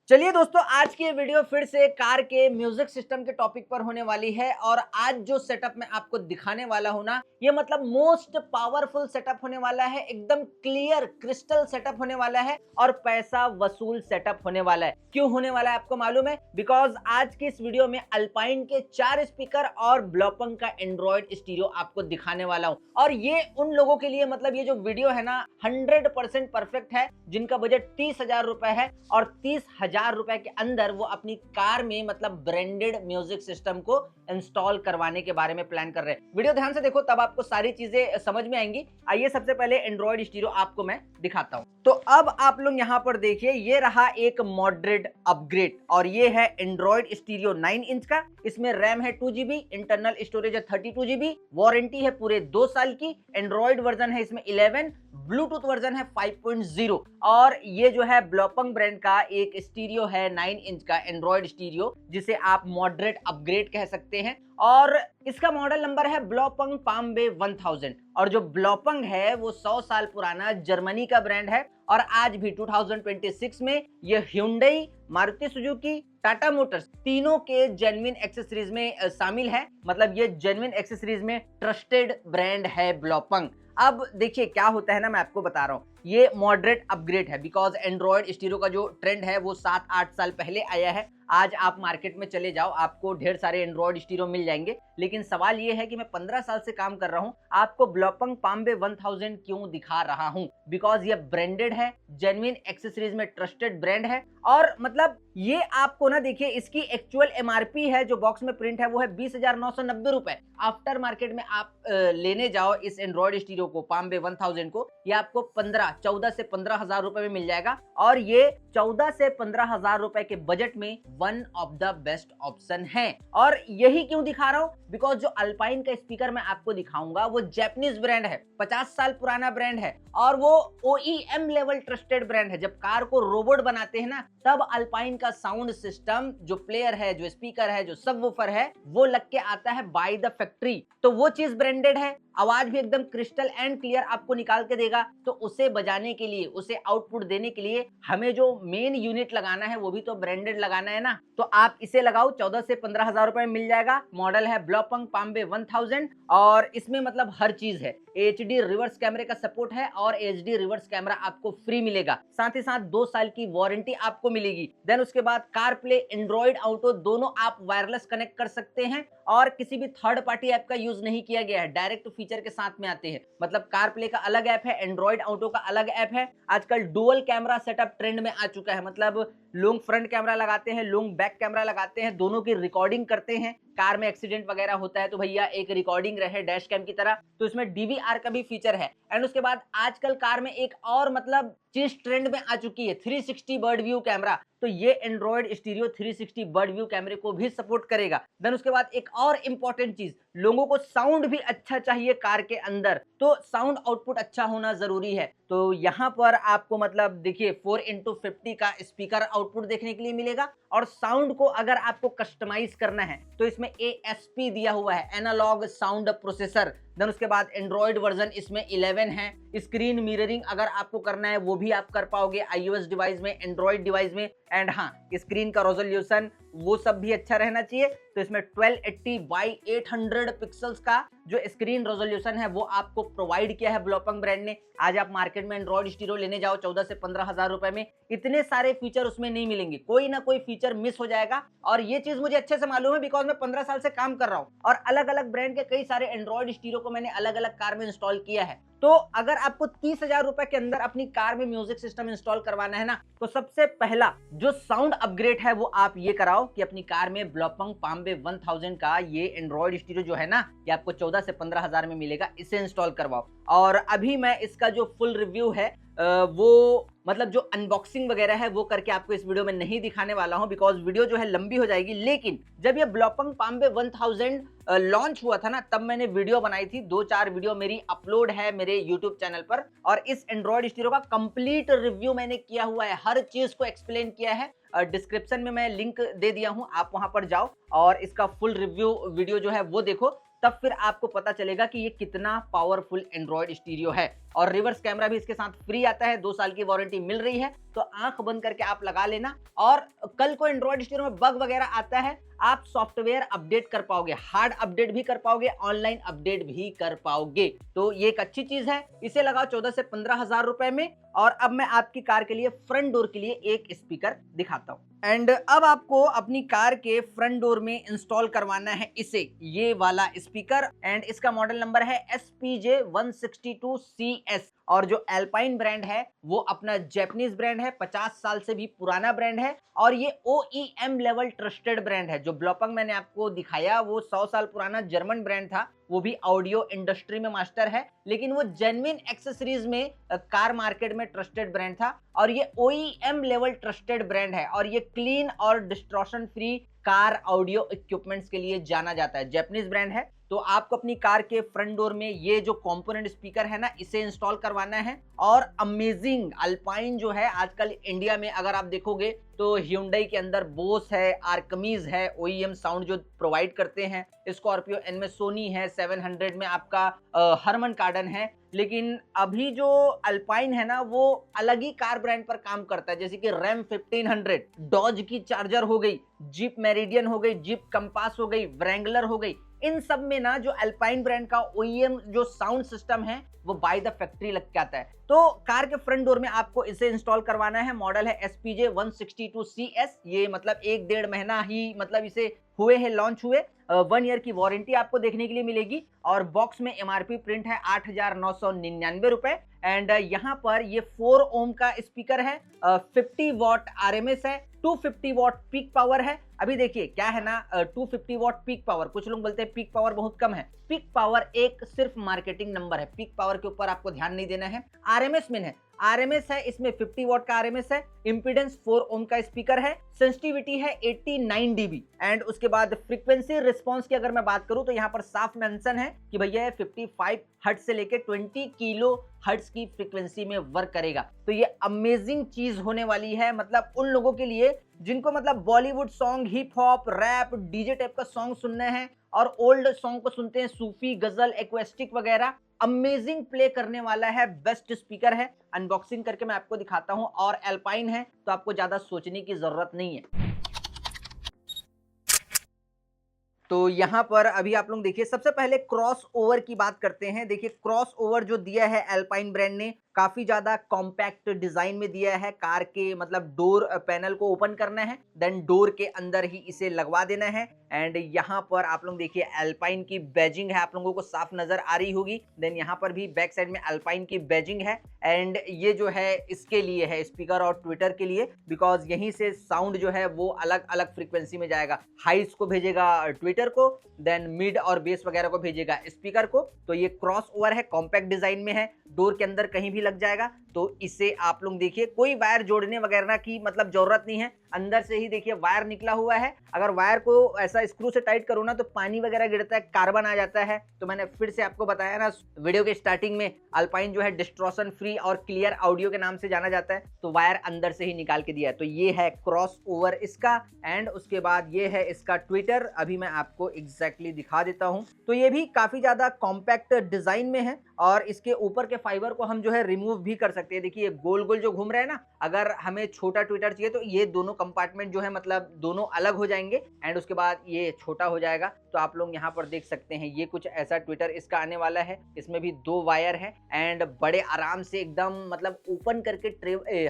चलिए दोस्तों, आज की ये वीडियो फिर से कार के म्यूजिक सिस्टम के टॉपिक पर होने वाली है। और आज जो सेटअप मैं आपको दिखाने वाला हूं ना, ये मतलब मोस्ट पावरफुल सेटअप होने वाला है। एकदम क्लियर क्रिस्टल सेटअप होने वाला है और पैसा वसूल सेटअप होने वाला है। क्यों होने वाला है आपको मालूम है? बिकॉज आज की इस वीडियो में अल्पाइन के 4 स्पीकर और ब्लॉपंग का एंड्रॉइड स्टीरियो आपको दिखाने वाला हूं। और ये उन लोगों के लिए मतलब ये जो वीडियो है ना 100% परफेक्ट है, जिनका बजट 30,000 रुपए है और 30,000 रुपए के अंदर वो अपनी कार में मतलब ब्रांडेड म्यूजिक सिस्टम को इंस्टॉल करवाने के बारे में प्लान कर रहे हैं। वीडियो ध्यान से देखो, तब आपको सारी चीजें समझ में आएंगी। आइए सबसे पहले एंड्रॉइड स्टीरियो आपको मैं दिखाता हूं। तो अब आप लोग यहां पर देखिए, ये रहा एक मॉडरेट अपग्रेड और ये है एंड्रॉइड स्टीरियो 9 इंच का। इसमें रैम है 2GB, इंटरनल स्टोरेज है 32GB, वारंटी है पूरे 2 साल की। एंड्रॉइड वर्जन है इसमें 11, ब्लूटूथ वर्जन है 5.0 और ये जो है ब्लॉपंग ब्रांड का एक स्टीरियो है 9 इंच का एंड्रॉइड स्टीरियो, जिसे आप मॉडरेट अपग्रेड कह सकते हैं। और इसका मॉडल नंबर है ब्लॉपंग पामबे 1000। और जो ब्लॉपंग है वो 100 साल पुराना जर्मनी का ब्रांड है और आज भी 2026 में ये Hyundai, Maruti Suzuki, Tata Motors तीनों के जेन्युइन एक्सेसरीज में शामिल है। मतलब ये जेन्युइन एक्सेसरीज में ट्रस्टेड ब्रांड है ब्लॉपंग। अब देखिए क्या होता है ना, मैं आपको बता रहा हूँ, ये मॉडरेट अपग्रेड है बिकॉज एंड्रॉइड स्टीरियो का जो ट्रेंड है वो 7-8 साल पहले आया है। आज आप मार्केट में चले जाओ, आपको ढेर सारे एंड्रॉइड स्टीरियो मिल जाएंगे। लेकिन सवाल ये है कि मैं 15 साल से काम कर रहा हूं, आपको ब्लॉपंग पामबे 1000 क्यों दिखा रहा हूं? बिकॉज ये ब्रांडेड है, जेन्युइन एक्सेसरीज में ट्रस्टेड ब्रांड है। और मतलब ये आपको ना देखिए, इसकी एक्चुअल एमआरपी है जो बॉक्स में प्रिंट है वो है 20,990 रुपए। आफ्टर मार्केट में आप लेने जाओ इस एंड्रॉइड स्टीरियो को, पामबे 1000 को, ये आपको 14 से 15,000 रुपए में मिल जाएगा। और ये 14 से 15,000 रुपए के बजट में one of the best option है। और यही क्यों दिखा रहा हूं? बिकॉज जो अल्पाइन का स्पीकर मैं आपको दिखाऊंगा वो जैपनीज ब्रांड है, 50 साल पुराना ब्रांड है और वो OEM लेवल ट्रस्टेड ब्रांड है। जब कार को रोबोट बनाते हैं ना, तब अल्पाइन का साउंड सिस्टम, जो प्लेयर है, जो स्पीकर है, जो सबवूफर है, वो लग के आता है बाय द फैक्ट्री। तो वो चीज ब्रांडेड है, आवाज भी एकदम क्रिस्टल एंड क्लियर आपको निकाल के देगा। तो उसे बजाने के लिए, उसे आउटपुट देने के लिए हमें जो मेन यूनिट लगाना है वो भी तो ब्रांडेड लगाना है ना। तो आप इसे लगाओ, 14 से 15,000 रुपए में मिल जाएगा। मॉडल है ब्लॉपंग पामबे 1000 और इसमें मतलब हर चीज है। HD रिवर्स कैमरे का सपोर्ट है और HD रिवर्स कैमरा आपको फ्री मिलेगा। साथ ही साथ 2 साल की वारंटी आपको मिलेगी। देन उसके बाद कार प्ले, एंड्रॉइड ऑटो दोनों आप वायरलेस कनेक्ट कर सकते हैं और किसी भी थर्ड पार्टी ऐप का यूज नहीं किया गया है, डायरेक्ट फीचर के साथ में आते हैं। मतलब कार प्ले का अलग ऐप है, एंड्रॉइड ऑटो का अलग ऐप है। आजकल डुअल कैमरा सेटअप ट्रेंड में आ चुका है, मतलब लोग फ्रंट कैमरा लगाते हैं, लोग बैक कैमरा लगाते हैं, दोनों की रिकॉर्डिंग करते हैं। कार में एक्सीडेंट वगैरह होता है तो भैया एक रिकॉर्डिंग रहे डैश कैम की तरह, तो इसमें DVR का भी फीचर है। एंड उसके बाद आजकल कार में एक और मतलब चीज ट्रेंड में आ चुकी है, 360 बर्ड व्यू कैमरा। तो ये एंड्रॉइड स्टीरियो 360 बर्ड व्यू कैमरे को भी सपोर्ट करेगा। देन उसके बाद एक और इंपॉर्टेंट चीज, लोगों को साउंड भी अच्छा चाहिए कार के अंदर, तो साउंड आउटपुट अच्छा होना जरूरी है। तो यहाँ पर आपको मतलब देखिए 4x50 का स्पीकर आउटपुट देखने के लिए मिलेगा। और साउंड को अगर आपको कस्टमाइज करना है तो इसमें ASP दिया हुआ है, एनालॉग साउंड प्रोसेसर। देन उसके बाद एंड्रॉइड वर्जन इसमें 11 है। स्क्रीन मिररिंग अगर आपको करना है वो भी आप कर पाओगे iOS डिवाइस में, एंड्रॉइड डिवाइस में। एंड हाँ, स्क्रीन का रेजोल्यूशन वो सब भी अच्छा रहना चाहिए। तो इसमें 1280 बाई 800 पिक्सल्स का जो स्क्रीन रेजोल्यूशन है वो आपको प्रोवाइड किया है ब्लॉपंग ब्रांड ने। आज आप मार्केट में एंड्रॉइड स्टीरियो लेने जाओ 14 से 15,000 रुपए में, इतने सारे फीचर उसमें नहीं मिलेंगे, कोई ना कोई फीचर मिस हो जाएगा। और ये चीज मुझे अच्छे से मालूम है बिकॉज मैं 15 साल से काम कर रहा हूँ और अलग अलग ब्रांड के कई सारे एंड्रॉइड स्टीरियो को मैंने अलग अलग कार में इंस्टॉल किया है। तो अगर आपको 30,000 रुपए के अंदर अपनी कार में म्यूजिक सिस्टम इंस्टॉल करवाना है ना, तो सबसे पहला जो साउंड अपग्रेड है वो आप ये कराओ कि अपनी कार में ब्लॉपंग पामबे 1000 का ये एंड्रॉइड स्टीरियो जो है ना, ये आपको 14 से 15,000 में मिलेगा, इसे इंस्टॉल करवाओ। और अभी मैं इसका जो फुल रिव्यू है वो मतलब जो अनबॉक्सिंग वगैरह है वो करके आपको इस वीडियो में नहीं दिखाने वाला हूं बिकॉज वीडियो जो है लंबी हो जाएगी। लेकिन जब ये ब्लॉपंग पामबे 1000 लॉन्च हुआ था ना, तब मैंने वीडियो बनाई थी, 2-4 वीडियो मेरी अपलोड है मेरे यूट्यूब चैनल पर। और इस एंड्रॉइड स्टीरियो का कंप्लीट रिव्यू मैंने किया हुआ है, हर चीज को एक्सप्लेन किया है। डिस्क्रिप्शन में मैं लिंक दे दिया हूं, आप वहां पर जाओ और इसका फुल रिव्यू वीडियो जो है वो देखो, तब फिर आपको पता चलेगा कि ये कितना पावरफुल एंड्रॉइड स्टीरियो है। और रिवर्स कैमरा भी इसके साथ फ्री आता है, 2 साल की वारंटी मिल रही है। तो आंख बंद करके आप लगा लेना, और कल को एंड्रॉइड स्टोर में बग वगैरह आता है, आप सॉफ्टवेयर अपडेट कर पाओगे, हार्ड अपडेट भी कर पाओगे, ऑनलाइन अपडेट भी कर पाओगे। तो ये एक अच्छी चीज है। इसे लगाओ 14 से 15 हजार रुपए में। और अब मैं आपकी कार के लिए फ्रंट डोर के लिए एक स्पीकर दिखाता हूं। एंड अब आपको अपनी कार के फ्रंट डोर में इंस्टॉल करवाना है इसे, ये वाला स्पीकर। एंड इसका मॉडल नंबर है SPJ162CS। और जो एल्पाइन ब्रांड है वो अपना जैपनीज ब्रांड है, 50 साल से भी पुराना ब्रांड है, और ये OEM लेवल ट्रस्टेड ब्रांड है। जो ब्लॉपंग मैंने आपको दिखाया वो 100 साल पुराना जर्मन ब्रांड था, वो भी ऑडियो इंडस्ट्री में मास्टर है, लेकिन वो जेन्युइन एक्सेसरीज में कार मार्केट में ट्रस्टेड ब्रांड था। और ये OEM लेवल ट्रस्टेड ब्रांड है, और ये क्लीन और distortion free car audio equipments के लिए जाना जाता है, जैपनीज ब्रांड है। तो आपको अपनी कार के फ्रंट डोर में ये जो कंपोनेंट स्पीकर है ना, इसे इंस्टॉल करवाना है। और अमेजिंग अल्पाइन जो है आजकल इंडिया में अगर आप देखोगे तो Hyundai के अंदर बोस है, आर्कमीज है, OEM साउंड जो प्रोवाइड करते हैं, स्कॉर्पियो एन में सोनी है, 700 में आपका हरमन कार्डन है। लेकिन अभी जो अल्पाइन है ना वो अलग ही कार ब्रांड पर काम करता है, जैसे कि रैम 1500, डॉज की चार्जर हो गई, जीप मेरिडियन हो गई, जीप कंपास हो गई, व्रैंगलर हो गई। इन सब में ना जो अल्पाइन ब्रांड का OEM जो साउंड सिस्टम है वो बाय द फैक्ट्री लग के आता है। तो कार के फ्रंट डोर में आपको इसे इंस्टॉल करवाना है। मॉडल है SPJ162CS। ये मतलब 1-1.5 महीना ही मतलब इसे हुए हैं, लॉन्च हुए। 1 ईयर की वारंटी आपको देखने के लिए मिलेगी। और बॉक्स में MRP प्रिंट है 8,999 रुपए। एंड यहाँ पर ये 4 ओम का स्पीकर है, 50 वॉट RMS है, 250 वॉट पीक पावर है। अभी देखिए क्या है ना, 250 वॉट पीक पावर, कुछ लोग बोलते हैं पीक पावर बहुत कम है। पीक पावर एक सिर्फ मार्केटिंग नंबर है, पीक पावर के ऊपर आपको ध्यान नहीं देना है। RMS में है, RMS है, इसमें 50 वॉट का RMS है, इंपीडेंस 4 ओम का स्पीकर है, सेंसिटिविटी है 89 dB। एंड उसके बाद फ्रीक्वेंसी रिस्पांस की अगर मैं बात करूं तो यहाँ पर साफ मेंशन है कि भैया 55 हर्ट्ज से लेके 20 किलो हर्ट्ज की फ्रीक्वेंसी में वर्क करेगा। तो ये अमेजिंग चीज होने वाली है, मतलब उन लोगों के लिए जिनको मतलब Bollywood song, hip hop, rap, DJ type का सॉन्ग सुनने हैं, और ओल्ड सॉन्ग को सुनते हैं, सूफी, गजल, एक्वेस्टिक वगैरह। अमेजिंग प्ले करने वाला है, बेस्ट स्पीकर है। अनबॉक्सिंग करके मैं आपको दिखाता हूं। और एल्पाइन है तो आपको ज्यादा सोचने की जरूरत नहीं है। तो यहाँ पर अभी आप लोग देखिए, सबसे पहले क्रॉस ओवर की बात करते हैं। देखिए क्रॉस ओवर जो दिया है एल्पाइन ब्रांड ने, काफी ज्यादा कॉम्पैक्ट डिजाइन में दिया है। कार के मतलब डोर पैनल को ओपन करना है, देन डोर के अंदर ही इसे लगवा देना है। एंड यहाँ पर आप लोग देखिए एल्पाइन की बैजिंग है, आप लोगों को साफ नजर आ रही होगी। देन यहाँ पर भी बैक साइड में एल्पाइन की बैजिंग है। एंड ये जो है इसके लिए है, स्पीकर और ट्विटर के लिए, बिकॉज यहीं से साउंड जो है वो अलग अलग फ्रीक्वेंसी में जाएगा। हाइस को भेजेगा ट्विटर को, देन मिड और बेस वगैरह को भेजेगा स्पीकर को। तो ये क्रॉस ओवर है, कॉम्पैक्ट डिजाइन में है, डोर के अंदर कहीं भी लग जाएगा। तो इसे आप लोग देखिए कोई वायर जोड़ने वगैरह की मतलब जरूरत नहीं है, अंदर से ही देखिए वायर निकला हुआ है। अगर वायर को ऐसा स्क्रू से टाइट करो ना तो पानी वगैरह गिरता है, कार्बन आ जाता है। तो मैंने फिर से आपको बताया ना वीडियो के स्टार्टिंग में, अल्पाइन जो है डिस्ट्रॉशन फ्री और क्लियर ऑडियो के नाम से जाना जाता है। तो वायर अंदर से ही निकाल के दिया है। तो ये है क्रॉस ओवर इसका। एंड उसके बाद ये है इसका ट्विटर, अभी मैं आपको एग्जैक्टली दिखा देता हूं। तो ये भी काफी ज्यादा कॉम्पैक्ट डिजाइन में है, और इसके ऊपर के फाइबर को हम जो है रिमूव भी कर सकते हैं। देखिए गोल गोल जो घूम रहा है ना, अगर हमें छोटा ट्विटर चाहिए तो ये दोनों कंपार्टमेंट जो है मतलब दोनों अलग हो जाएंगे, एंड उसके बाद ये छोटा हो जाएगा। तो आप लोग यहाँ पर देख सकते हैं ये कुछ ऐसा ट्विटर इसका आने वाला है। इसमें भी 2 वायर है, एंड बड़े आराम से एकदम मतलब ओपन करके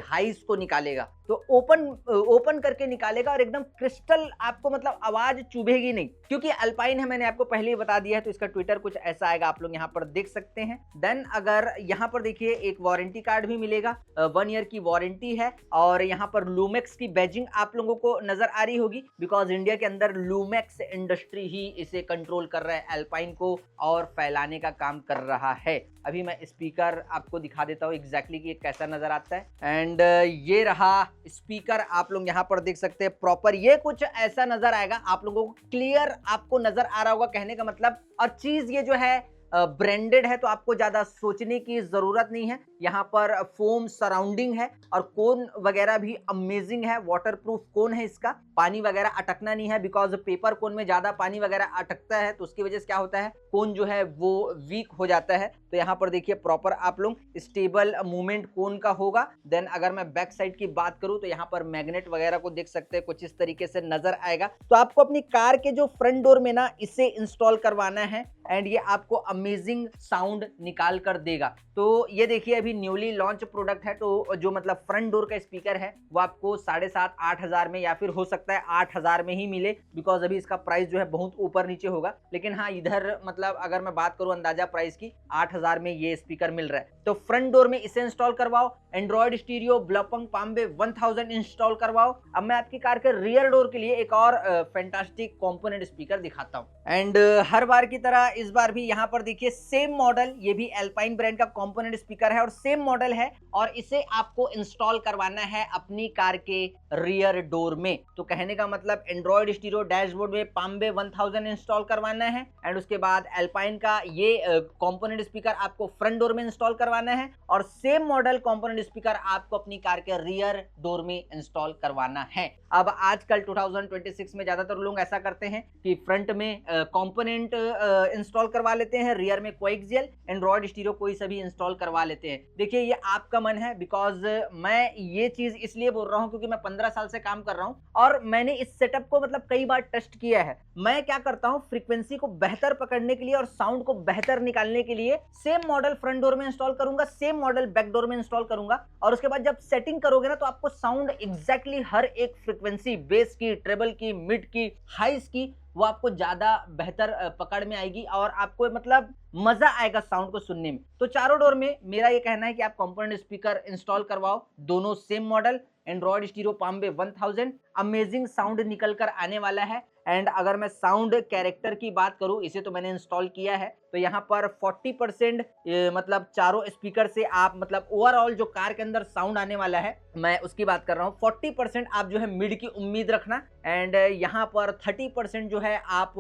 हाइस को निकालेगा। तो ओपन करके निकालेगा, और एकदम क्रिस्टल, आपको मतलब आवाज चुभेगी नहीं, क्योंकि अल्पाइन है, मैंने आपको पहले ही बता दिया है। तो इसका ट्विटर कुछ ऐसा आएगा, आप लोग यहाँ पर देख सकते हैं। देन अगर यहाँ पर देखिए एक वारंटी कार्ड भी मिलेगा, 1 ईयर की वारंटी है। और यहाँ पर लूमेक्स की बैजिंग आप लोगों को नजर आ रही होगी, बिकॉज इंडिया के अंदर लूमेक्स इंडस्ट्री ही इसे कंट्रोल कर रहा है, एल्पाइन को और फैलाने का काम कर रहा है। अभी मैं स्पीकर आपको दिखा देता हूँ एग्जैक्टली कि कैसा नजर आता है। एंड ये रहा स्पीकर, आप लोग यहाँ पर देख सकते हैं प्रॉपर, ये कुछ ऐसा नजर आएगा, आप लोगों को क्लियर आपको नजर आ रहा होगा, कहने का मतलब। और चीज ये जो है ब्रांडेड है, तो आपको ज्यादा सोचने की जरूरत नहीं है। यहाँ पर फोम सराउंडिंग है, और कोन वगैरह भी अमेजिंग है, वाटरप्रूफ कोन है इसका, पानी वगैरह अटकना नहीं है। बिकॉज पेपर कोन में ज्यादा पानी वगैरह अटकता है, तो उसकी वजह से क्या होता है, कोन जो है वो वीक हो जाता है। तो यहाँ पर देखिए प्रॉपर आप लोग स्टेबल मूवमेंट कोन का होगा। देन अगर मैं बैक साइड की बात करूं तो यहाँ पर मैग्नेट वगैरह को देख सकते हैं, कुछ इस तरीके से नजर आएगा। तो आपको अपनी कार के जो फ्रंट डोर में ना इसे इंस्टॉल करवाना है एंड ये आपको अमेजिंग साउंड निकाल कर देगा। तो ये देखिए अभी न्यूली लॉन्च प्रोडक्ट है, तो जो मतलब फ्रंट डोर का स्पीकर है वो आपको 7,500-8 हजार में या फिर हो सकता है 8 हजार में ही मिले, बिकॉज अभी इसका प्राइस जो है बहुत ऊपर नीचे होगा। लेकिन हाँ इधर मतलब अगर मैं बात करूं अंदाजा प्राइस की 8 हजार में ये स्पीकर मिल रहा है। तो फ्रंट डोर में इसे इंस्टॉल करवाओ। एंड्रॉइड स्टीरियो ब्लॉपंग पाम्बे 1000 इंस्टॉल करवाओ। अब मैं आपकी कार के रियर डोर के लिए एक और फैंटास्टिक कंपोनेंट स्पीकर दिखाता हूं। एंड हर बार की तरह इस बार भी यहाँ पर देखिए सेम मॉडल, ये भी एल्पाइन ब्रांड का कंपोनेंट स्पीकर है और सेम मॉडल है और इसे आपको इंस्टॉल करवाना है अपनी कार के रियर डोर में। तो कहने का मतलब एंड्रॉइड स्टीरियो डैशबोर्ड में पाम्बे 1000 इंस्टॉल करवाना है एंड उसके बाद एल्पाइन का ये कंपोनेंट स्पीकर आपको फ्रंट डोर में इंस्टॉल करवाना है और सेम मॉडल कंपोनेंट स्पीकर आपको अपनी कार के रियर डोर में इंस्टॉल करवाना है। अब आजकल 2026 में ज्यादातर लोग ऐसा करते हैं कि फ्रंट में कंपोनेंट इंस्टॉल करवा लेते हैं, रियर में कोएक्सियल एंड्रॉइड स्टीरियो कोई सा भी इंस्टॉल करवा लेते हैं। देखिए ये आपका मन है, बिकॉज मैं ये चीज इसलिए बोल रहा हूं क्योंकि मैं 15 साल से काम कर रहा हूं और मैंने इस सेटअप को मतलब कई बार टेस्ट किया है। मैं क्या करता हूं, फ्रीक्वेंसी को बेहतर पकड़ने के लिए और साउंड को बेहतर निकालने के लिए सेम मॉडल फ्रंट डोर में इंस्टॉल करूंगा, सेम मॉडल बैक डोर में इंस्टॉल करूंगा और उसके बाद जब सेटिंग करोगे ना तो आपको साउंड एग्जैक्टली हर एक फ्रीक्वेंसी, बेस की, ट्रेबल की, मिड की, हाइस की, वो आपको ज्यादा बेहतर पकड़ में आएगी और आपको मतलब मजा आएगा साउंड को सुनने में। तो चारों डोर में मेरा ये कहना है कि आप कंपोनेंट स्पीकर इंस्टॉल करवाओ, दोनों सेम मॉडल एंड्रॉइड स्टीरियो पाम्बे 1000, अमेजिंग साउंड निकल कर आने वाला है। एंड अगर मैं साउंड कैरेक्टर की बात करूं, इसे तो मैंने इंस्टॉल किया है, तो यहाँ पर 40% मतलब चारों स्पीकर से आप मतलब ओवरऑल जो कार के अंदर साउंड आने वाला है मैं उसकी बात कर रहा हूँ। 40% आप जो है मिड की उम्मीद रखना एंड यहाँ पर 30% जो है आप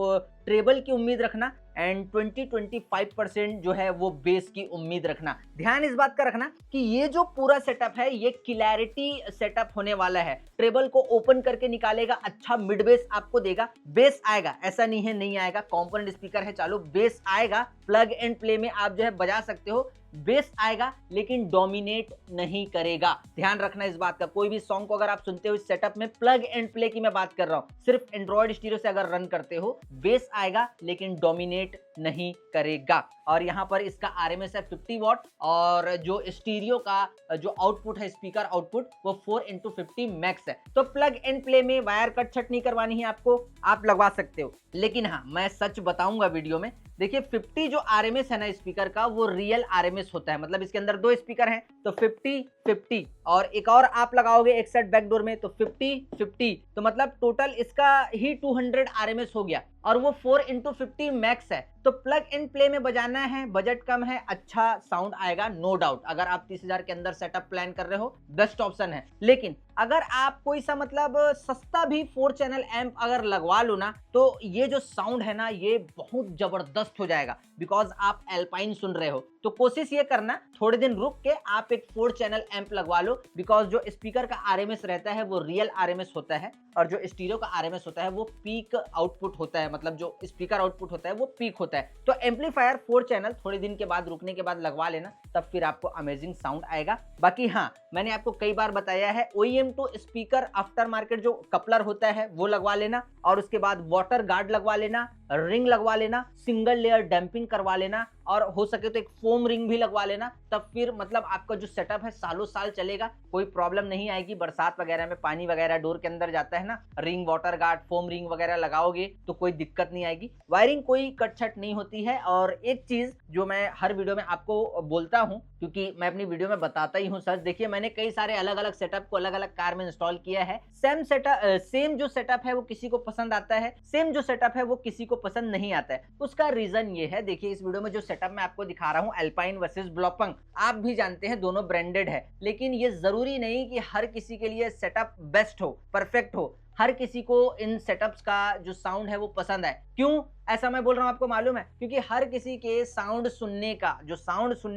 ट्रेबल की उम्मीद रखना एंड 20-25% जो है वो बेस की उम्मीद रखना। ध्यान इस बात का रखना कि ये जो पूरा सेटअप है ये क्लैरिटी सेटअप होने वाला है। ट्रेबल को ओपन करके निकालेगा, अच्छा मिड बेस आपको देगा, बेस आएगा, ऐसा नहीं है नहीं आएगा, कंपोनेंट स्पीकर है चालू, बेस आएगा, प्लग एंड प्ले में आप जो है बजा सकते हो, बेस आएगा लेकिन डोमिनेट नहीं करेगा। ध्यान रखना इस बात का। कोई भी सॉन्ग को अगर आप सुनते हो इस सेटअप में, प्लग एंड प्ले की मैं बात कर रहा हूं, सिर्फ एंड्रॉइड स्टीरियो से अगर रन करते हो, बेस आएगा लेकिन डोमिनेट नहीं करेगा। और यहाँ पर इसका RMS है 50 वॉट और जो स्टीरियो का जो आउटपुट है, स्पीकर आउटपुट, वो 4x50 मैक्स है। तो प्लग एंड प्ले में वायर कट छट नहीं करवानी है आपको, आप लगवा सकते हो। लेकिन हाँ मैं सच बताऊंगा वीडियो में, देखिए 50 जो RMS है ना स्पीकर का, वो रियल RMS होता है। मतलब इसके अंदर दो स्पीकर हैं तो 50-50 और एक और आप लगाओगे एक सेट बैक डोर में तो 50-50, तो मतलब टोटल इसका ही 200 RMS हो गया और वो 4x50 मैक्स है। तो प्लग एंड प्ले में बजाना है, बजट कम है, अच्छा साउंड आएगा नो डाउट। अगर आप 30,000 के अंदर सेटअप प्लान कर रहे हो, बेस्ट ऑप्शन है। लेकिन अगर आप कोई सा मतलब सस्ता भी 4 चैनल एम्प अगर लगवा लो ना, तो ये जो साउंड है ना ये बहुत जबरदस्त हो जाएगा, बिकॉज आप एल्पाइन सुन रहे हो। तो कोशिश ये करना थोड़े दिन रुक के आप एक 4 चैनल एम्प लगवा लो, बिकॉज जो स्पीकर का RMS रहता है वो रियल RMS होता है और जो स्टीरियो का RMS होता है वो पीक आउटपुट होता है, मतलब जो स्पीकर आउटपुट होता है वो पीक होता है। तो एम्पलीफायर 4 चैनल थोड़े दिन के बाद, रुकने के बाद लगवा लेना, तब फिर आपको अमेजिंग साउंड आएगा। बाकी हाँ मैंने आपको कई बार बताया है, OEM to speaker after market जो कपलर होता है वो लगवा लेना और उसके बाद वाटर गार्ड लगवा लेना, रिंग लगवा लेना, सिंगल लेयर डैंपिंग करवा लेना और हो सके तो एक फोम रिंग भी लगवा लेना। तब फिर मतलब आपका जो सेटअप है सालों साल चलेगा, कोई प्रॉब्लम नहीं आएगी। बरसात वगैरह में पानी वगैरह डोर के अंदर जाता है ना, ring, water guard, foam ring वगैरह लगाओगे तो कोई दिक्कत नहीं आएगी। वायरिंग कोई कटछट नहीं होती है। और एक चीज जो मैं हर वीडियो में आपको बोलता हूं, क्योंकि मैं अपनी वीडियो में बताता ही हूं सच, देखिए मैंने कई सारे अलग अलग सेटअप को अलग अलग कार में इंस्टॉल किया है। सेम जो सेटअप है वो किसी को पसंद आता है, सेम जो सेटअप है वो किसी को पसंद नहीं आता है। उसका रीजन ये है, देखिए इस वीडियो में जो सेटअप मैं आपको दिखा रहा हूं, एल्पाइन वर्सेस ब्लॉपंग, आप भी जानते हैं दोनों ब्रांडेड है, लेकिन ये जरूरी नहीं कि हर किसी के लिए सेटअप बेस्ट हो, परफेक्ट हो, हर किसी को इन सेटअप्स का जो साउंड है वो पसंद आए। क्यों? ऐसा मैं बोल रहा हूँ आपको मालूम है, क्योंकि हर किसी के साउंड सुनने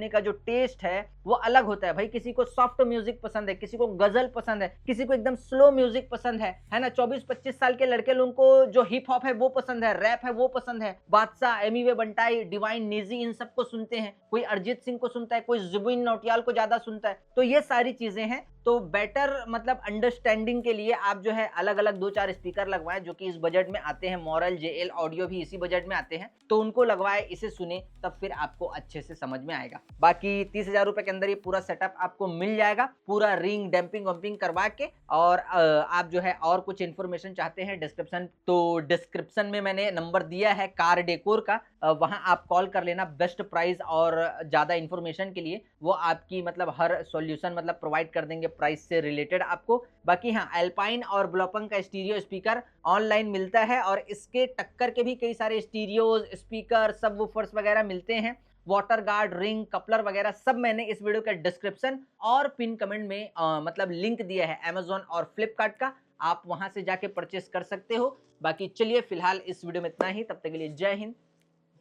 का जो टेस्ट है वो अलग होता है भाई। किसी को सॉफ्ट म्यूजिक पसंद है, किसी को गजल पसंद है, किसी को एकदम स्लो म्यूजिक पसंद है ना। 24-25 साल के लड़के लोगों को जो हिप हॉप है वो पसंद है, रैप है वो पसंद है, बादशाह, एमी वे बंटाई, डिवाइन, निजी, इन सबको सुनते हैं। कोई अरिजीत सिंह को सुनता है, कोई जुबिन नौटियाल को ज्यादा सुनता है। तो ये सारी चीजें हैं। तो बेटर मतलब अंडरस्टैंडिंग के लिए आप जो है अलग अलग 2-4 स्पीकर लगवाएं, जो कि इस बजट में आते हैं। मॉरल, जेएल ऑडियो भी इसी बजट में आते हैं, तो उनको लगवाए, इसे सुने, तब फिर आपको अच्छे से समझ में आएगा। बाकी 30,000 रुपए के अंदर ये पूरा सेटअप आपको मिल जाएगा, पूरा रिंग डैम्पिंग वम्पिंग करवा के। और आप जो है और कुछ इन्फॉर्मेशन चाहते हैं डिस्क्रिप्शन में मैंने नंबर दिया है कार डेकोर का, वहां आप कॉल कर लेना। बेस्ट प्राइस और ज्यादा इन्फॉर्मेशन के लिए वो आपकी मतलब हर सॉल्यूशन मतलब प्रोवाइड कर देंगे प्राइस से रिलेटेड आपको। बाकी हाँ, एल्पाइन और ब्लोपंग का स्टीरियो स्पीकर ऑनलाइन मिलता है, और इसके टक्कर के भी कई सारे स्टीरियोज, स्पीकर, सबवूफर्स वगैरह मिलते हैं। वाटर गार्ड, रिंग, कपलर वगैरह सब मैंने इस वीडियो के डिस्क्रिप्शन और पिन कमेंट में मतलब लिंक दिया है अमेजोन और फ्लिपकार्ट का, आप वहां से जाके परचेस कर सकते हो। बाकी चलिए फिलहाल इस वीडियो में इतना ही, तब तक के लिए जय हिंद,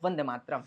वंदे मातरम।